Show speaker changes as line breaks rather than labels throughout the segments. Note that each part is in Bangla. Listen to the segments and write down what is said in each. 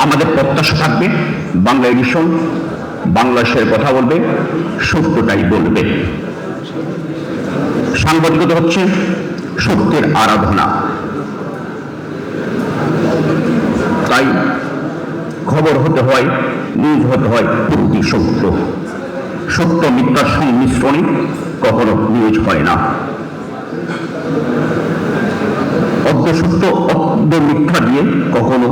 আমাদের প্রত্যাশা থাকবে বাংলা এডিশন বাংলাদেশের কথা বলবে, সত্যটাই বলবে। সাংবাদিকতা হচ্ছে সত্যের আরাধনা, তাই খবর হতে হয়, নিউজ হতে হয় পুরোটি সত্য। সত্য মিথ্যার সংমিশ্রণে কখনো নিউজ হয় না। অর্ধ সত্য অর্ধ মিথ্যা দিয়ে কখনো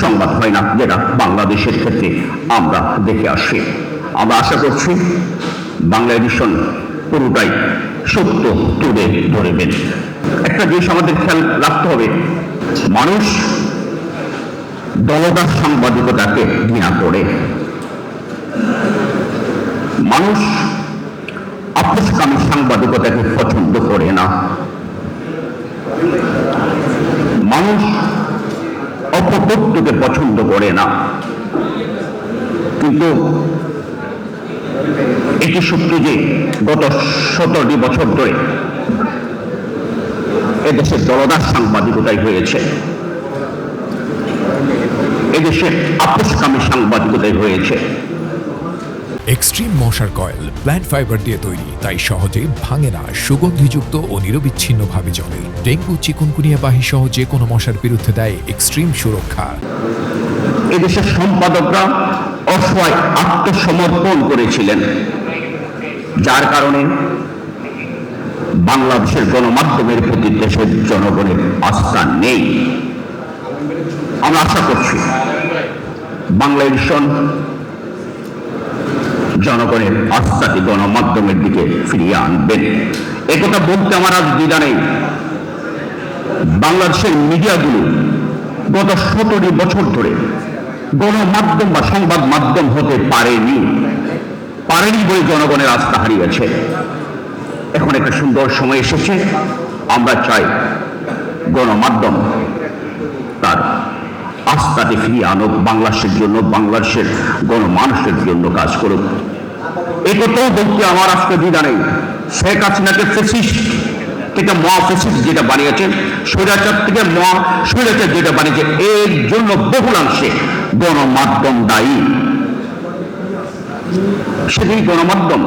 সংবাদ হয় না, যেটা বাংলাদেশের ক্ষেত্রে আমরা দেখে আসছি। আমরা আশা করছি বাংলা এডিশন পুরোটাই সত্য তুলে ধরবেন। একটা জিনিস আমাদের খেয়াল রাখতে হবে, মানুষ দলদাস সাংবাদিকতাকে ঘৃণা করে, মানুষ আপোষকামী সাংবাদিকতাকে পছন্দ করে না, মানুষ অপতথ্যকে পছন্দ করে না। কিন্তু এটি সত্য যে গত 17টি বছর ধরে এদেশে দলদাস সাংবাদিকতাই হয়েছে, এদেশে আপোষকামী সাংবাদিকতাই হয়েছে।
এক্সট্রিম মশার কয়েল প্ল্যান্ট ফাইবার দিয়ে তৈরি, তাই সহজে ভাঙে না, সুগন্ধিযুক্ত ও নিরবিচ্ছিন্নভাবে জ্বলে। ডেঙ্গু, চিকুনগুনিয়া বাহি সহ যে কোনো মশার বিরুদ্ধে দেয় এক্সট্রিম সুরক্ষা।
এদেশের সম্পাদকরা অসহায় আত্মসমর্পণ করেছিলেন, যার কারণে বাংলাদেশের গণমাধ্যমের প্রতি দেশের জনগণের আস্থা নেই। আমরা আশা করছি বাংলা এডিশন জনগণের আস্থাটি গণমাধ্যমের দিকে ফিরিয়ে আনবেন। একথা বলতে আমার আজ দ্বিধা নেই। বাংলাদেশের মিডিয়াগুলো গত 17 বছর ধরে গণমাধ্যম বা সংবাদ মাধ্যম হতে পারেনি বলে জনগণের আস্থা হারিয়েছে। এখন একটা সুন্দর সময় এসেছে, আমরা চাই গণমাধ্যম তার আস্থাটি ফিরিয়ে আনুক, বাংলাদেশের জন্য, বাংলাদেশের গণমানুষের জন্য কাজ করুক। একথাও বলতে আমার আজকে দ্বিধা নেই। শেখ হাসিনাকে ফ্যাসিস্ট থেকে মহাফ্যাসিস্ট যেটা বানিয়েছেন, স্বৈরাচার থেকে মহাস্বৈরাচার যেটা বানিয়েছে, এর জন্য বহুলাংশে গণমাধ্যম দায়ী। সেদিন গণমাধ্যম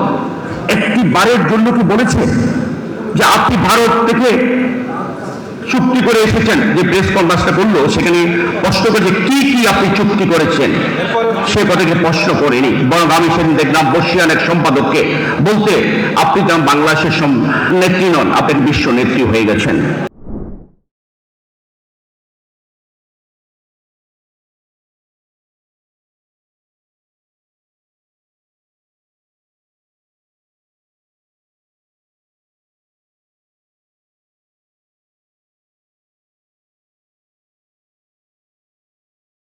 একটি বারের জন্য কি বলেছে যে আপনি ভারত থেকে চুক্তি করে এসেছেন? যে প্রেস কনফারেন্সটা করলো সেখানে প্রশ্ন করেছে কি কি আপনি চুক্তি করেছেন, সে কথাকে প্রশ্ন করেনি। বরং আমি সেদিন দেখলাম বর্ষিয়ান এক সম্পাদককে বলতে, আপনি তো বাংলাদেশের নেত্রী নন, আপনি বিশ্ব নেত্রী হয়ে গেছেন।